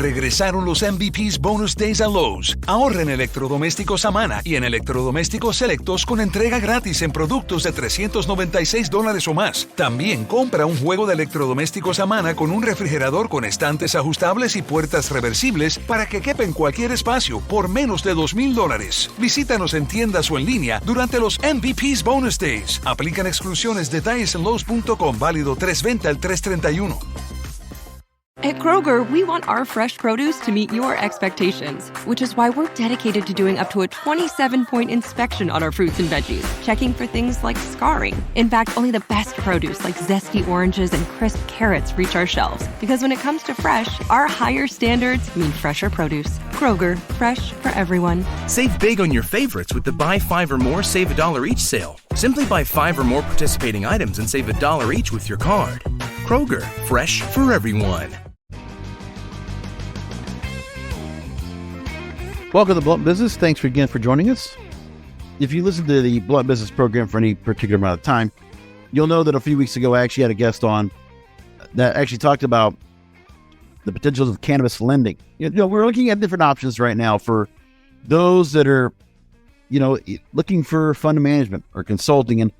Regresaron los MVPs Bonus Days a Lowe's. Ahorra en electrodomésticos Amana y en electrodomésticos selectos con entrega gratis en productos de $396 o más. También compra un juego de electrodomésticos Amana con un refrigerador con estantes ajustables y puertas reversibles para que quepa en cualquier espacio por menos de $2,000. Visítanos en tiendas o en línea durante los MVPs Bonus Days. Aplican exclusiones, detalles en Lowe's.com, válido 3/20 al 3/31. At Kroger, we want our fresh produce to meet your expectations, which is why we're dedicated to doing up to a 27-point inspection on our fruits and veggies, checking for things like scarring. In fact, only the best produce like zesty oranges and crisp carrots reach our shelves, because when it comes to fresh, our higher standards mean fresher produce. Kroger, fresh for everyone. Save big on your favorites with the Buy 5 or More, Save $1 each sale. Simply buy 5 or more participating items and save $1 each with your card. Kroger, fresh for everyone. Welcome to Blunt Business. Thanks again for joining us. If you listen to the Blunt Business program for any particular amount of time, you'll know that a few weeks ago I actually had a guest on that actually talked about the potentials of cannabis lending. We're looking at different options right now for those that are, looking for fund management or consulting.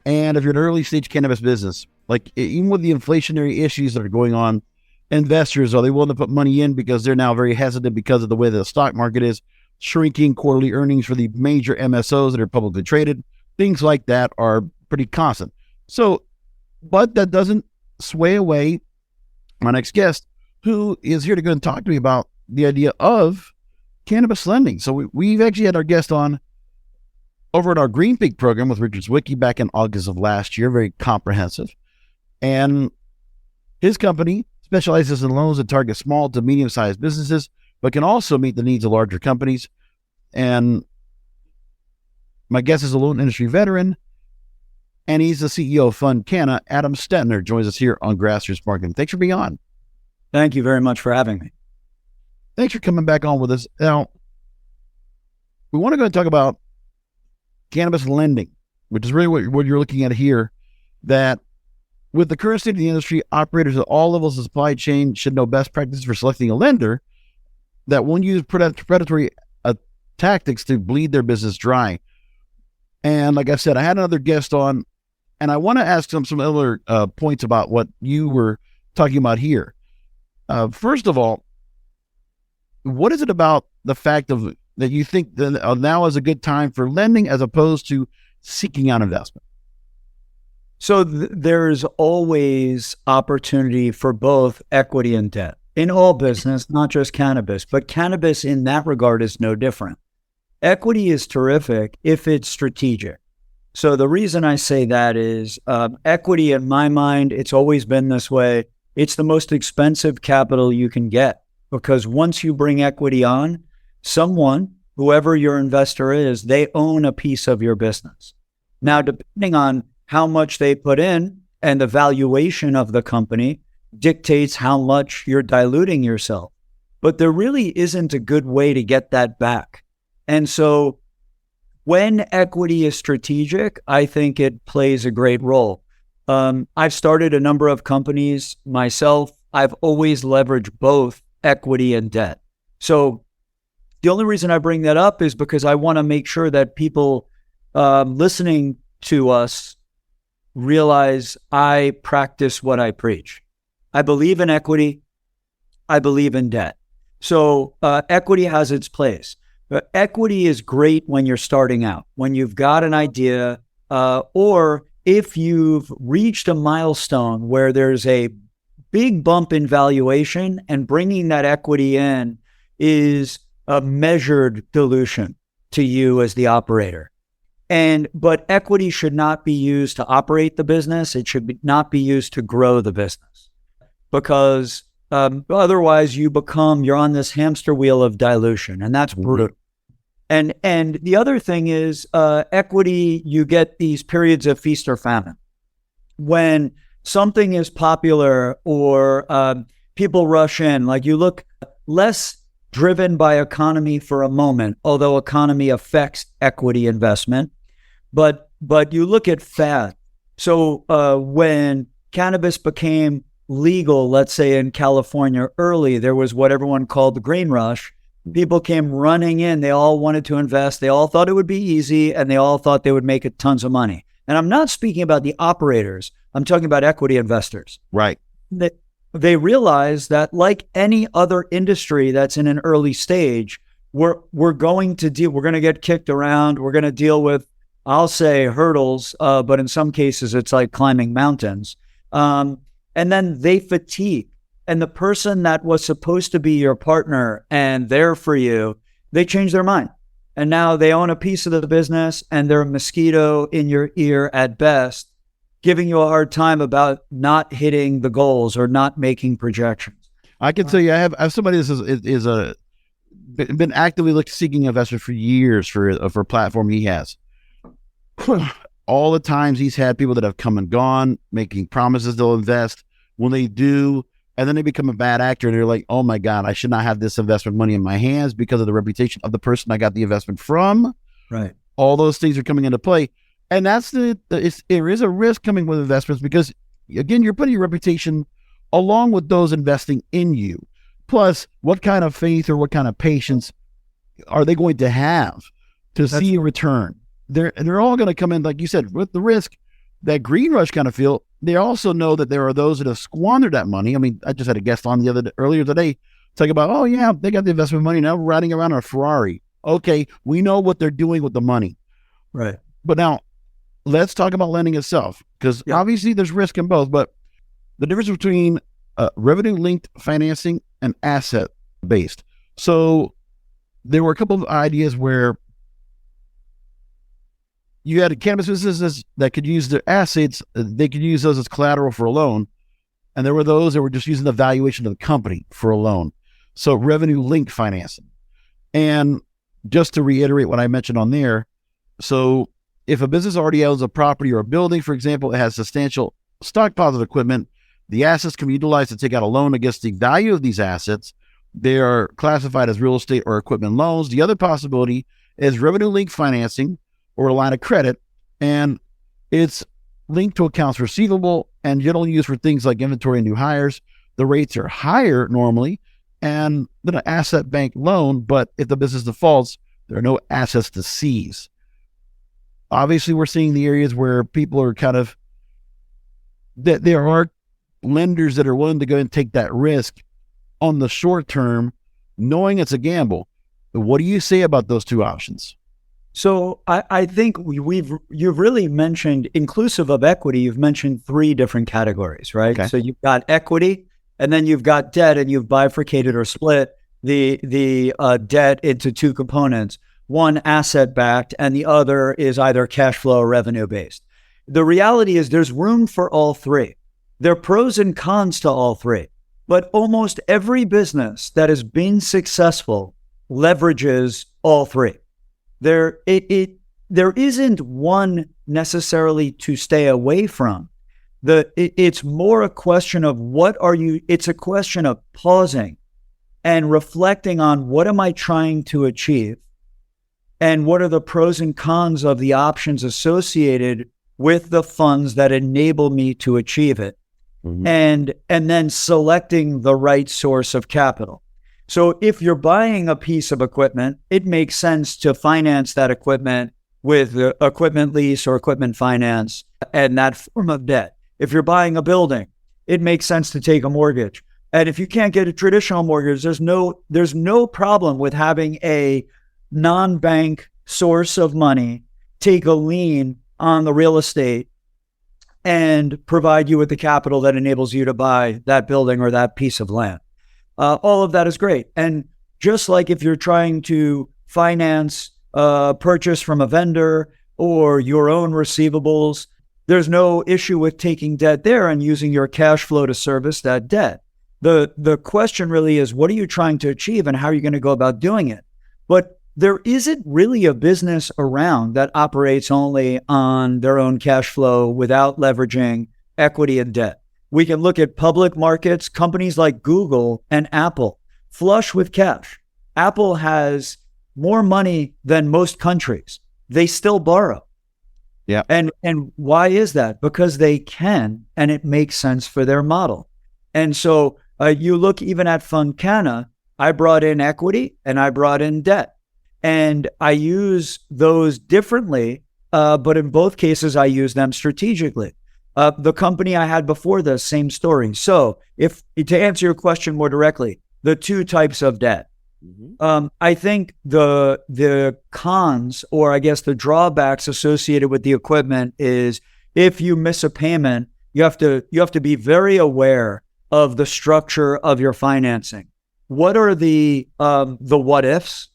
And if you're an early stage cannabis business, like even with the inflationary issues that are going on, investors, are they willing to put money in because they're now very hesitant because of the way the stock market is shrinking? Quarterly earnings for the major MSOs that are publicly traded, things like that are pretty constant. So, but that doesn't sway away my next guest, who is here to go and talk to me about the idea of cannabis lending. So we've actually had our guest on over at our Green Peak program with Richard Zwicky back in August of last year, very comprehensive. And his company specializes in loans that target small to medium-sized businesses, but can also meet the needs of larger companies. And my guest is a loan industry veteran, and he's the CEO of FundCanna. Adam Stettner joins us here on Grassroots Marketing. Thanks for being on. Thank you very much for having me. Thanks for coming back on with us. Now, we want to go and talk about cannabis lending, which is really what you're looking at here, that with the current state of the industry, operators at all levels of supply chain should know best practices for selecting a lender that won't use predatory tactics to bleed their business dry. And like I said, I had another guest on, and I want to ask some other points about what you were talking about here. First of all, what is it about the fact that you think that now is a good time for lending as opposed to seeking out investment? So there's always opportunity for both equity and debt in all business, not just cannabis, but cannabis in that regard is no different. Equity is terrific if it's strategic. So the reason I say that is equity, in my mind, it's always been this way. It's the most expensive capital you can get, because once you bring equity on, someone, whoever your investor is, they own a piece of your business. Now, depending on how much they put in and the valuation of the company dictates how much you're diluting yourself. But there really isn't a good way to get that back. And so when equity is strategic, I think it plays a great role. I've started a number of companies myself. I've always leveraged both equity and debt. So the only reason I bring that up is because I want to make sure that people listening to us realize I practice what I preach. I believe in equity. I believe in debt. So equity has its place. But equity is great when you're starting out, when you've got an idea, or if you've reached a milestone where there's a big bump in valuation, and bringing that equity in is a measured dilution to you as the operator. But equity should not be used to operate the business. It should not be used to grow the business, because otherwise you're on this hamster wheel of dilution, and that's brutal. And the other thing is equity, you get these periods of feast or famine. When something is popular or people rush in, like you look less driven by economy for a moment, although economy affects equity investment. But you look at fad. So when cannabis became legal, let's say in California early, there was what everyone called the green rush. People came running in. They all wanted to invest. They all thought it would be easy, and they all thought they would make it tons of money. And I'm not speaking about the operators. I'm talking about equity investors. Right. They realize that, like any other industry that's in an early stage, we're going to get kicked around. We're going to deal with, I'll say, hurdles, but in some cases it's like climbing mountains. And then they fatigue. And the person that was supposed to be your partner and there for you, they change their mind. And now they own a piece of the business, and they're a mosquito in your ear at best, giving you a hard time about not hitting the goals or not making projections. I can tell you, I have somebody that been actively seeking investors for years for a platform he has. All the times he's had people that have come and gone, making promises they'll invest. When they do, and then they become a bad actor, and they're like, oh my God, I should not have this investment money in my hands because of the reputation of the person I got the investment from. Right. All those things are coming into play. And that's there is a risk coming with investments because, again, you're putting your reputation along with those investing in you. Plus, what kind of faith or what kind of patience are they going to have to see a return? They're all going to come in, like you said, with the risk, that green rush kind of feel. They also know that there are those that have squandered that money. I mean, I just had a guest on earlier today talking about, oh yeah, they got the investment money, now we're riding around in a Ferrari. Okay, we know what they're doing with the money. Right. But now, let's talk about lending itself, because obviously there's risk in both, but the difference between revenue-linked financing and asset-based. So there were a couple of ideas where you had cannabis businesses that could use their assets, they could use those as collateral for a loan, and there were those that were just using the valuation of the company for a loan. So revenue-linked financing. And just to reiterate what I mentioned on there, so if a business already owns a property or a building, for example, it has substantial stockpiles of equipment, the assets can be utilized to take out a loan against the value of these assets. They are classified as real estate or equipment loans. The other possibility is revenue-linked financing or a line of credit, and it's linked to accounts receivable and generally used for things like inventory and new hires. The rates are higher normally and than an asset bank loan, but if the business defaults, there are no assets to seize. Obviously, we're seeing the areas where people are that there are lenders that are willing to go and take that risk on the short term, knowing it's a gamble. But what do you say about those two options? So I think you've really mentioned, inclusive of equity, you've mentioned three different categories, right? Okay. So you've got equity, and then you've got debt, and you've bifurcated or split the debt into two components. One asset-backed, and the other is either cash flow or revenue-based. The reality is there's room for all three. There are pros and cons to all three, but almost every business that has been successful leverages all three. There isn't one necessarily to stay away from. It's more a question of it's a question of pausing and reflecting on what am I trying to achieve and what are the pros and cons of the options associated with the funds that enable me to achieve it. Mm-hmm. And then selecting the right source of capital. So if you're buying a piece of equipment, it makes sense to finance that equipment with equipment lease or equipment finance and that form of debt. If you're buying a building, it makes sense to take a mortgage. And if you can't get a traditional mortgage, there's no problem with having a non-bank source of money take a lien on the real estate and provide you with the capital that enables you to buy that building or that piece of land. All of that is great. And just like if you're trying to finance purchase from a vendor or your own receivables, there's no issue with taking debt there and using your cash flow to service that debt. The question really is, what are you trying to achieve and how are you going to go about doing it? But there isn't really a business around that operates only on their own cash flow without leveraging equity and debt. We can look at public markets, companies like Google and Apple, flush with cash. Apple has more money than most countries. They still borrow. Yeah. And why is that? Because they can, and it makes sense for their model. And so you look even at FundCanna, I brought in equity and I brought in debt. And I use those differently, but in both cases, I use them strategically. The company I had before this, same story. So to answer your question more directly, the two types of debt. I think the cons, or I guess the drawbacks associated with the equipment is if you miss a payment, you have to be very aware of the structure of your financing. What are the what ifs,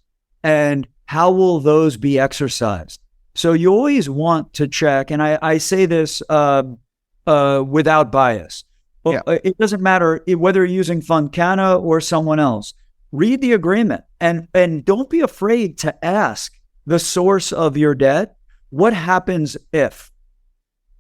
and how will those be exercised? So you always want to check, and I say this without bias. Well, it doesn't matter whether you're using FundCanna or someone else. Read the agreement and don't be afraid to ask the source of your debt. What happens if,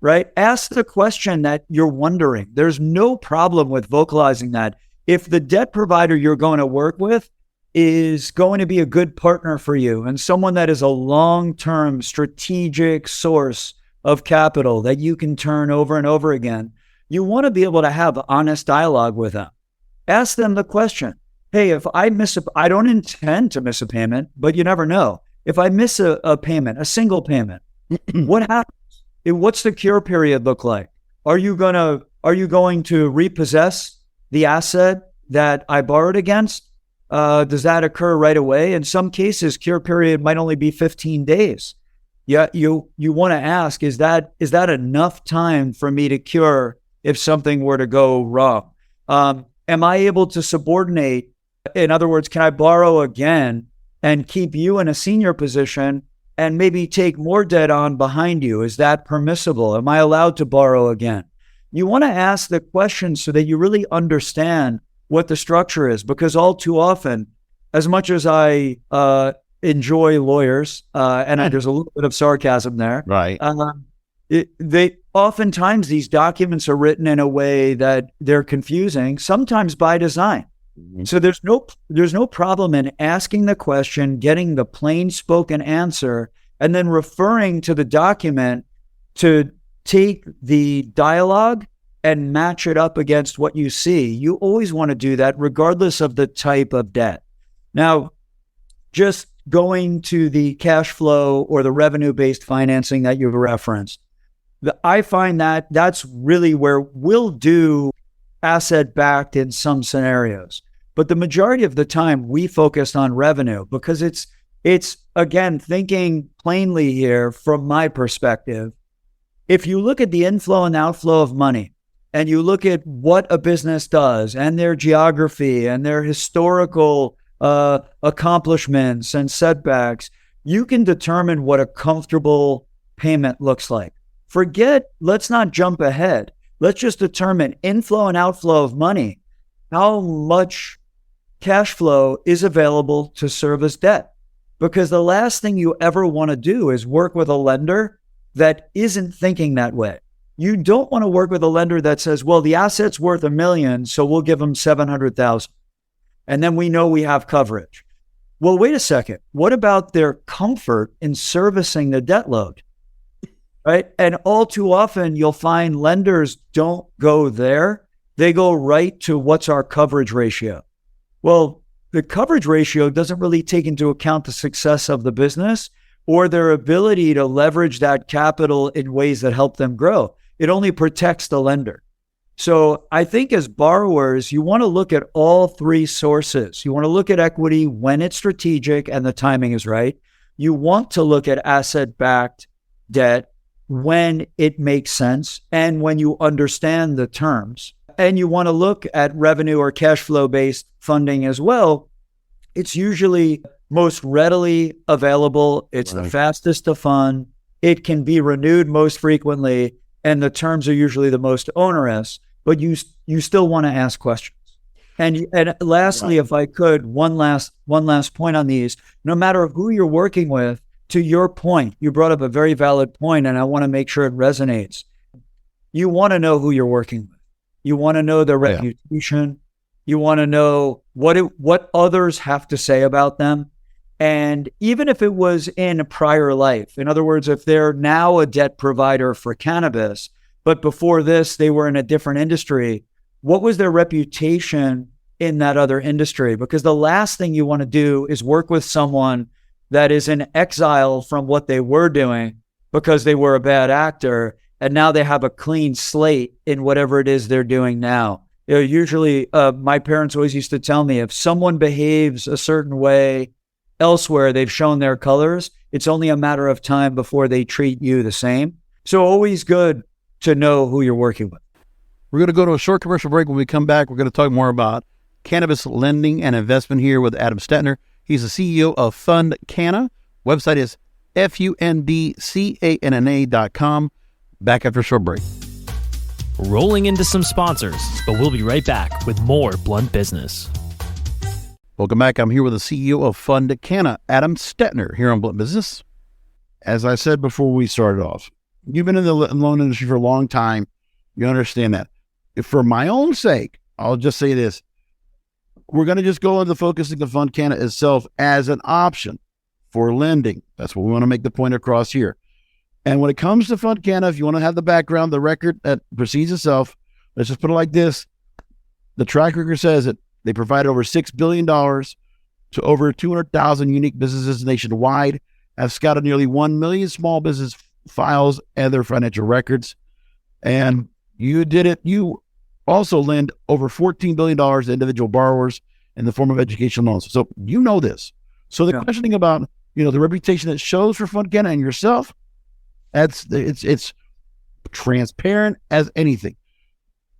right? Ask the question that you're wondering. There's no problem with vocalizing that. If the debt provider you're going to work with is going to be a good partner for you and someone that is a long-term strategic source of capital that you can turn over and over again, you want to be able to have honest dialogue with them. Ask them the question, hey, if I I don't intend to miss a payment, but you never know. If I miss a payment, a single payment, what happens? What's the cure period look like? Are you going to repossess the asset that I borrowed against? Does that occur right away? In some cases, cure period might only be 15 days. Yeah, you want to ask, is that enough time for me to cure if something were to go wrong? Am I able to subordinate? In other words, can I borrow again and keep you in a senior position and maybe take more debt on behind you? Is that permissible? Am I allowed to borrow again? You want to ask the question so that you really understand what the structure is, because all too often, as much as I enjoy lawyers, there's a little bit of sarcasm there, right? They oftentimes these documents are written in a way that they're confusing, sometimes by design. So there's no problem in asking the question, getting the plain spoken answer, and then referring to the document to take the dialogue and match it up against what you see. You always want to do that regardless of the type of debt. Now, just going to the cash flow or the revenue-based financing that you've referenced, I find that that's really where we'll do asset-backed in some scenarios. But the majority of the time, we focused on revenue because it's again, thinking plainly here from my perspective. If you look at the inflow and outflow of money, and you look at what a business does and their geography and their historical accomplishments and setbacks, you can determine what a comfortable payment looks like. Let's not jump ahead. Let's just determine inflow and outflow of money. How much cash flow is available to service debt? Because the last thing you ever want to do is work with a lender that isn't thinking that way. You don't want to work with a lender that says, well, the asset's worth $1 million, so we'll give them $700,000. And then we know we have coverage. Well, wait a second. What about their comfort in servicing the debt load? Right? And all too often, you'll find lenders don't go there. They go right to what's our coverage ratio. Well, the coverage ratio doesn't really take into account the success of the business or their ability to leverage that capital in ways that help them grow. It only protects the lender. So I think as borrowers, you want to look at all three sources. You want to look at equity when it's strategic and the timing is right. You want to look at asset-backed debt when it makes sense and when you understand the terms. And you want to look at revenue or cash flow-based funding as well. It's usually most readily available. It's the fastest to fund. It can be renewed most frequently, and the terms are usually the most onerous, but you still want to ask questions. And lastly, if I could, one last point on these, no matter who you're working with, to your point, you brought up a very valid point, and I want to make sure it resonates. You want to know who you're working with. You want to know their reputation. You want to know what others have to say about them. And even if it was in a prior life, in other words, if they're now a debt provider for cannabis, but before this, they were in a different industry, what was their reputation in that other industry? Because the last thing you want to do is work with someone that is in exile from what they were doing because they were a bad actor, and now they have a clean slate in whatever it is they're doing now. Usually, my parents always used to tell me, if someone behaves a certain way elsewhere, they've shown their colors, it's only a matter of time before they treat you the same. So always good to know who you're working with. We're going to go to a short commercial break. When we come back, we're going to talk more about cannabis lending and investment here with Adam Stettner. He's the CEO of FundCanna. Website is FundCanna.com. Back after a short break. Rolling into some sponsors, but we'll be right back with more Blunt Business. Welcome back. I'm here with the CEO of FundCanna, Adam Stettner, here on Blunt Business. As I said before we started off, you've been in the loan industry for a long time. You understand that. For my own sake, I'll just say this. We're going to just go into focusing of FundCanna itself as an option for lending. That's what we want to make the point across here. And when it comes to FundCanna, if you want to have the background, the record that precedes itself, let's just put it like this. The track record says that they provide over $6 billion to over 200,000 unique businesses nationwide, have scouted nearly 1 million small business files and their financial records. And you did it. You also lend over $14 billion to individual borrowers in the form of education loans. So you know this. So the questioning about, the reputation that shows for FundCanna and yourself, it's transparent as anything.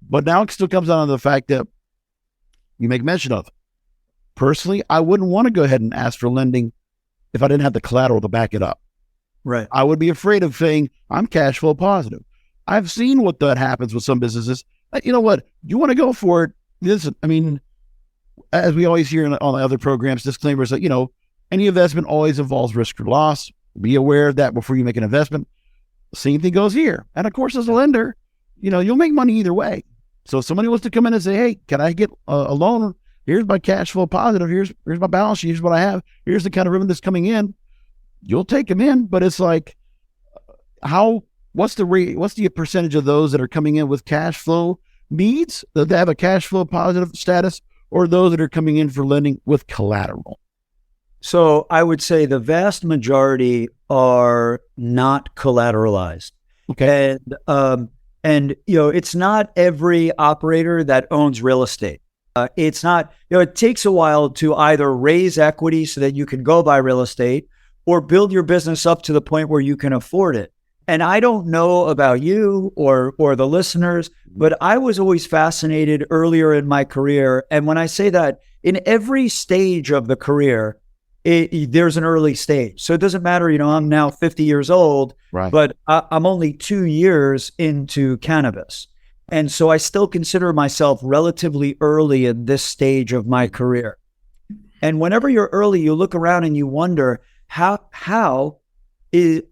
But now it still comes down to the fact that you make mention of. Personally, I wouldn't want to go ahead and ask for lending if I didn't have the collateral to back it up. Right. I would be afraid of saying I'm cash flow positive. I've seen what that happens with some businesses. You know what? You want to go for it. Listen, as we always hear on the other programs, disclaimers that, any investment always involves risk or loss. Be aware of that before you make an investment. Same thing goes here. And of course, as a lender, you'll make money either way. So if somebody wants to come in and say, hey, can I get a loan? Here's my cash flow positive. Here's my balance sheet. Here's what I have. Here's the kind of revenue that's coming in. You'll take them in. But it's like, what's the rate? What's the percentage of those that are coming in with cash flow needs, that have a cash flow positive status, or those that are coming in for lending with collateral? So I would say the vast majority are not collateralized. Okay. And it's not every operator that owns real estate. It's not, it takes a while to either raise equity so that you can go buy real estate or build your business up to the point where you can afford it. And I don't know about you or the listeners, but I was always fascinated earlier in my career. And when I say that, in every stage of the career, there's an early stage. So it doesn't matter, I'm now 50 years old, right, but I'm only 2 years into cannabis. And so I still consider myself relatively early in this stage of my career. And whenever you're early, you look around and you wonder, how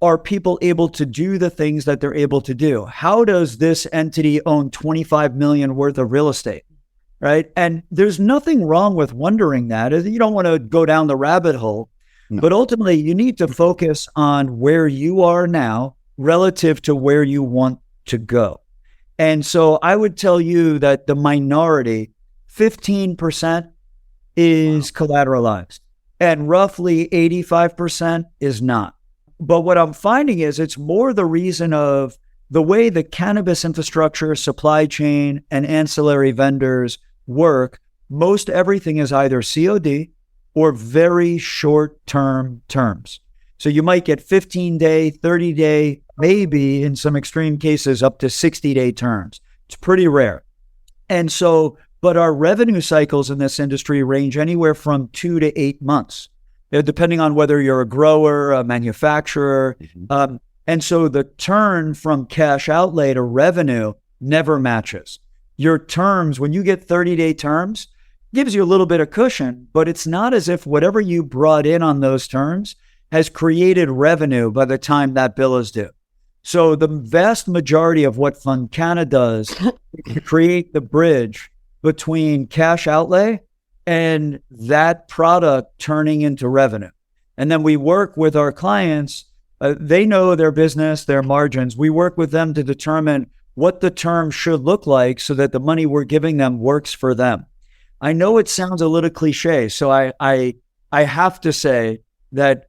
are people able to do the things that they're able to do? How does this entity own 25 million worth of real estate? Right. And there's nothing wrong with wondering that. You don't want to go down the rabbit hole, but ultimately you need to focus on where you are now relative to where you want to go. And so I would tell you that the minority, 15% is collateralized and roughly 85% is not. But what I'm finding is it's more the reason of the way the cannabis infrastructure, supply chain, and ancillary vendors work. Most everything is either COD or very short-term terms. So you might get 15-day, 30-day, maybe in some extreme cases up to 60-day terms. It's pretty rare. And so, but our revenue cycles in this industry range anywhere from 2 to 8 months, depending on whether you're a grower, a manufacturer. And so the turn from cash outlay to revenue never matches. Your terms, when you get 30-day terms, gives you a little bit of cushion, but it's not as if whatever you brought in on those terms has created revenue by the time that bill is due. So the vast majority of what FundCanna does is to create the bridge between cash outlay and that product turning into revenue. And then we work with our clients. They know their business, their margins. We work with them to determine what the term should look like so that the money we're giving them works for them. I know it sounds a little cliche, so I have to say that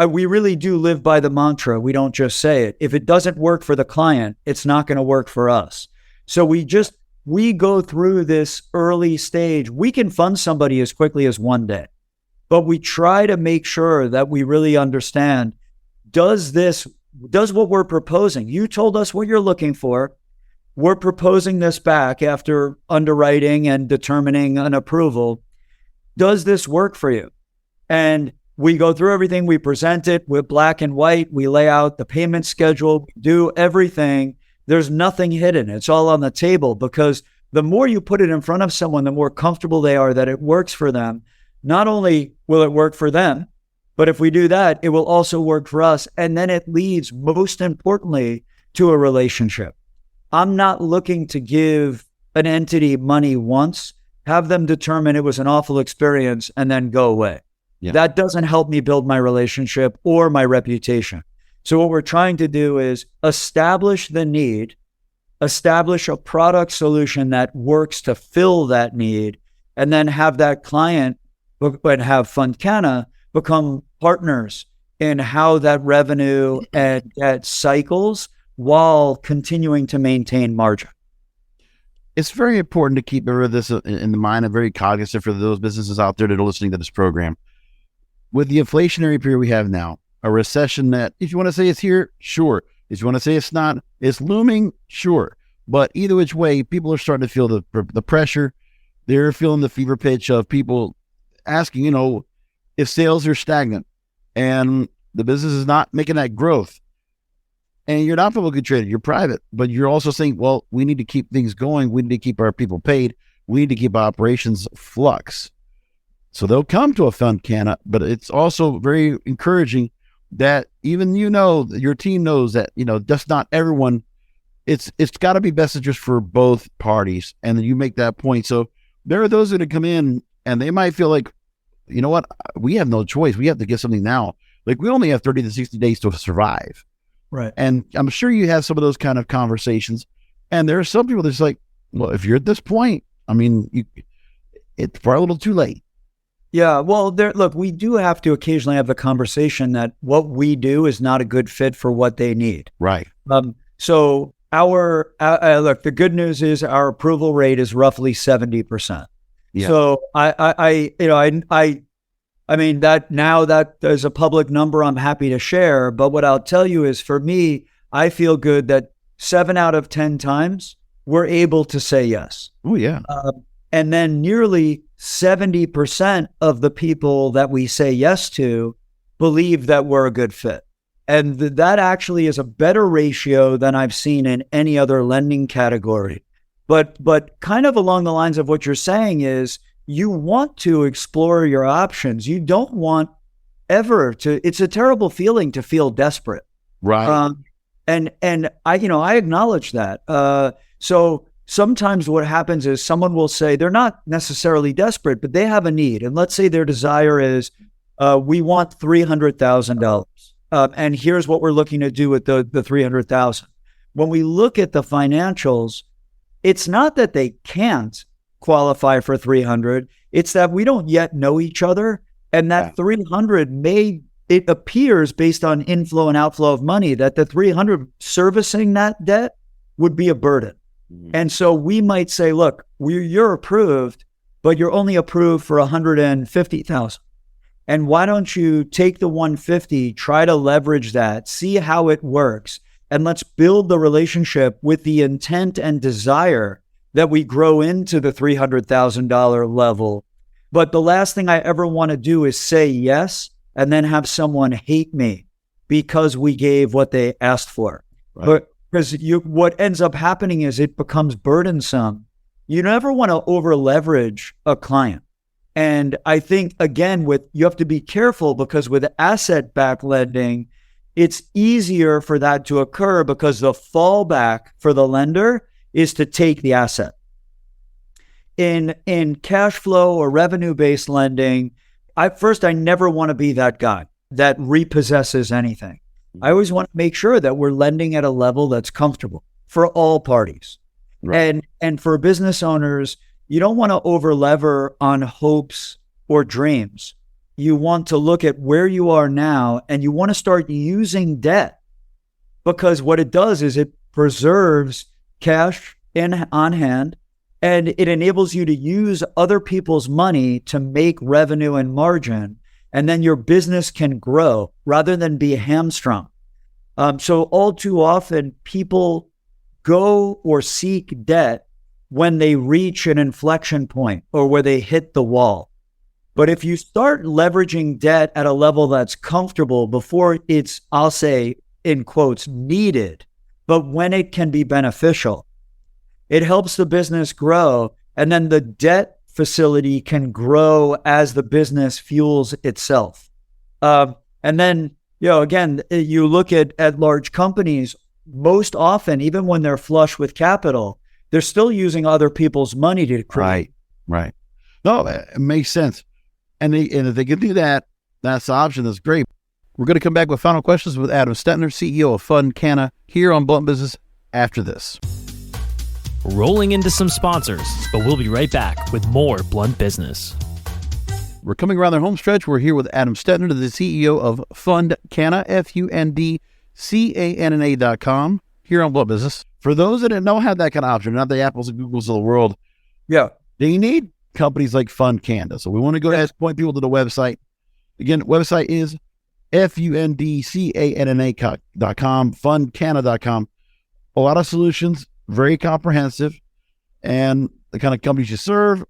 we really do live by the mantra. We don't just say it. If it doesn't work for the client, it's not going to work for us. So we go through this early stage. We can fund somebody as quickly as one day, but we try to make sure that we really understand, does what we're proposing? You told us what you're looking for. We're proposing this back after underwriting and determining an approval. Does this work for you? And we go through everything. We present it with black and white. We lay out the payment schedule, we do everything. There's nothing hidden. It's all on the table, because the more you put it in front of someone, the more comfortable they are that it works for them. Not only will it work for them, but if we do that, it will also work for us. And then it leads, most importantly, to a relationship. I'm not looking to give an entity money once, have them determine it was an awful experience, and then go away. Yeah. That doesn't help me build my relationship or my reputation. So what we're trying to do is establish the need, establish a product solution that works to fill that need, and then have that client and have FundCanna become partners in how that revenue and that cycles while continuing to maintain margin. It's very important to keep this in the mind. I'm very cognizant for those businesses out there that are listening to this program. With the inflationary period we have now, a recession that, if you want to say it's here, sure. If you want to say it's not, it's looming, sure. But either which way, people are starting to feel the pressure. They're feeling the fever pitch of people asking, if sales are stagnant and the business is not making that growth, and you're not publicly traded, you're private, but you're also saying, well, we need to keep things going. We need to keep our people paid. We need to keep operations flux. So they'll come to a FundCanna, but it's also very encouraging that even, your team knows that, just not everyone, it's got to be best interest for both parties. And then you make that point. So there are those that come in and they might feel like, you know what, we have no choice. We have to get something now. Like, we only have 30 to 60 days to survive. Right. And I'm sure you have some of those kind of conversations. And there are some people that's like, well, if you're at this point, it's probably a little too late. Yeah. Well, look, we do have to occasionally have the conversation that what we do is not a good fit for what they need. Right. So look, the good news is our approval rate is roughly 70%. Yeah. So I mean, that is a public number I'm happy to share. But what I'll tell you is, for me, I feel good that 7 out of 10 times we're able to say yes. Oh, yeah. And then nearly 70% of the people that we say yes to believe that we're a good fit. And that actually is a better ratio than I've seen in any other lending category. But kind of along the lines of what you're saying is, you want to explore your options. You don't want ever to, it's a terrible feeling to feel desperate. Right. And I acknowledge that. So sometimes what happens is someone will say they're not necessarily desperate, but they have a need. And let's say their desire is, we want $300,000. And here's what we're looking to do with the $300,000. When we look at the financials, it's not that they can't qualify for 300. It's that we don't yet know each other. And that 300 it appears based on inflow and outflow of money that the 300 servicing that debt would be a burden. Mm-hmm. And so we might say, look, you're approved, but you're only approved for 150,000. And why don't you take the 150, try to leverage that, see how it works, and let's build the relationship with the intent and desire that we grow into the $300,000 level. But the last thing I ever want to do is say yes and then have someone hate me because we gave what they asked for. Right. But because what ends up happening is it becomes burdensome. You never want to over leverage a client. And I think, again, you have to be careful, because with asset-backed lending, it's easier for that to occur because the fallback for the lender is to take the asset. In cash flow or revenue-based lending, I never want to be that guy that repossesses anything. I always want to make sure that we're lending at a level that's comfortable. for all parties. Right. And for business owners, you don't want to over-lever on hopes or dreams. You want to look at where you are now, and you want to start using debt, because what it does is it preserves cash on hand, and it enables you to use other people's money to make revenue and margin, and then your business can grow rather than be hamstrung. So all too often, people go or seek debt when they reach an inflection point or where they hit the wall. But if you start leveraging debt at a level that's comfortable before it's, I'll say, in quotes, needed, but when it can be beneficial, it helps the business grow. And then the debt facility can grow as the business fuels itself. And then, again, you look at large companies, most often, even when they're flush with capital, they're still using other people's money to create. Right. No, it makes sense. And if they can do that, that's the option. That's great. We're going to come back with final questions with Adam Stettner, CEO of FundCanna, here on Blunt Business after this. Rolling into some sponsors, but we'll be right back with more Blunt Business. We're coming around the home stretch. We're here with Adam Stettner, the CEO of FundCanna, FundCanna.com, here on Blunt Business. For those that don't have that kind of option, not the Apples and Googles of the world, they need companies like FundCanna. So we want to go ahead and point people to the website. Again, the website is FundCanna.com, FundCanna.com. A lot of solutions, very comprehensive, and the kind of companies you serve.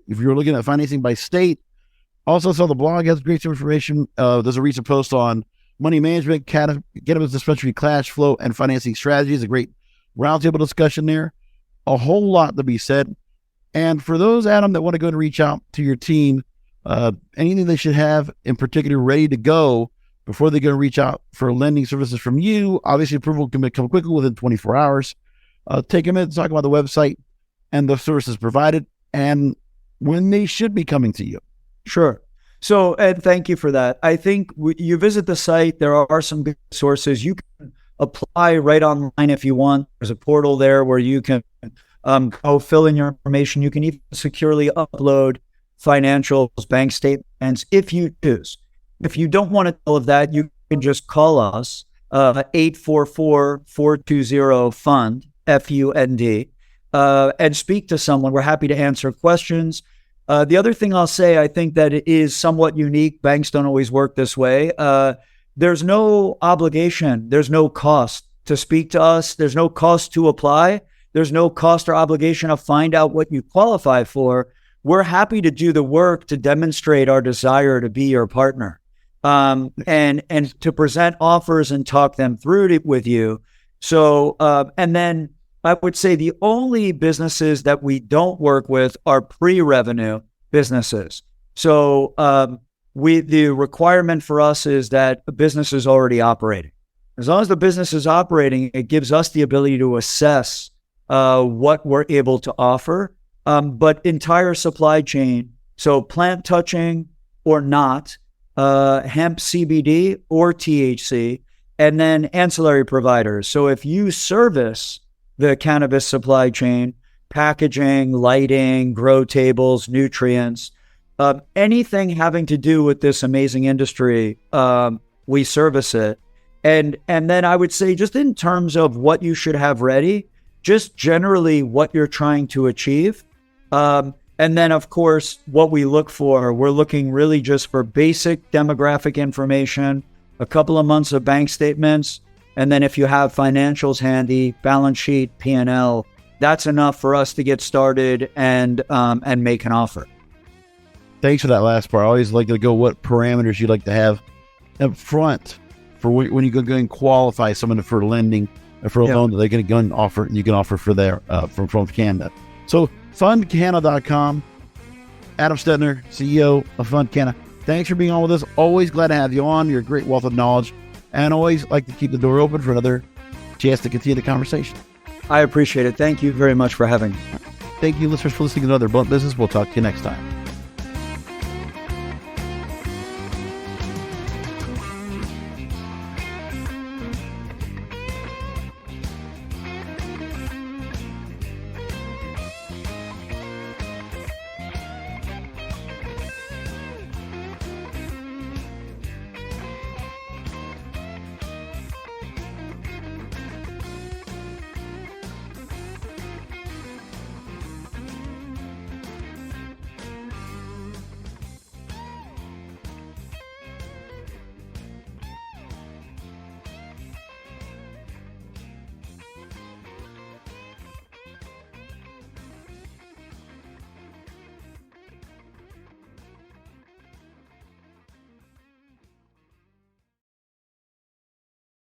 If you're looking at financing by state, also saw the blog has great information. There's a recent post on money management, cannabis dispensary cash flow, and financing strategies. A great roundtable discussion there. A whole lot to be said. And for those, Adam, that want to go and reach out to your team, anything they should have in particular ready to go before they go and reach out for lending services from you. Obviously, approval can come quickly within 24 hours. Take a minute to talk about the website and the services provided and when they should be coming to you. Sure. So, Ed, thank you for that. I think you visit the site. There are some good sources. You can apply right online if you want. There's a portal there where you can go fill in your information. You can even securely upload financials, bank statements if you choose. If you don't want all of that, you can just call us 844-420-FUND, FUND, and speak to someone. We're happy to answer questions. The other thing I'll say, I think that it is somewhat unique. Banks don't always work this way. There's no obligation. There's no cost to speak to us. There's no cost to apply. There's no cost or obligation to find out what you qualify for. We're happy to do the work to demonstrate our desire to be your partner, and to present offers and talk them through with you. So, and then I would say the only businesses that we don't work with are pre-revenue businesses. So the requirement for us is that a business is already operating. As long as the business is operating, it gives us the ability to assess what we're able to offer. But entire supply chain, so plant touching or not, hemp CBD or THC, and then ancillary providers. So if you service the cannabis supply chain, packaging, lighting, grow tables, nutrients, anything having to do with this amazing industry, we service it. And then I would say, just in terms of what you should have ready, just generally what you're trying to achieve. And then, of course, what we look for, we're looking really just for basic demographic information, a couple of months of bank statements, and then if you have financials handy, balance sheet, P&L, that's enough for us to get started and make an offer. Thanks for that last part. I always like to go what parameters you'd like to have up front for when you go and qualify someone for lending or for a loan that they're going to go and offer. You can offer for their from Canada. So FundCanna.com. Adam Stettner, CEO of FundCanna. Thanks for being on with us. Always glad to have you on. You're a great wealth of knowledge, and always like to keep the door open for another chance to continue the conversation. I appreciate it. Thank you very much for having me. Thank you, listeners, for listening to another Blunt Business. We'll talk to you next time.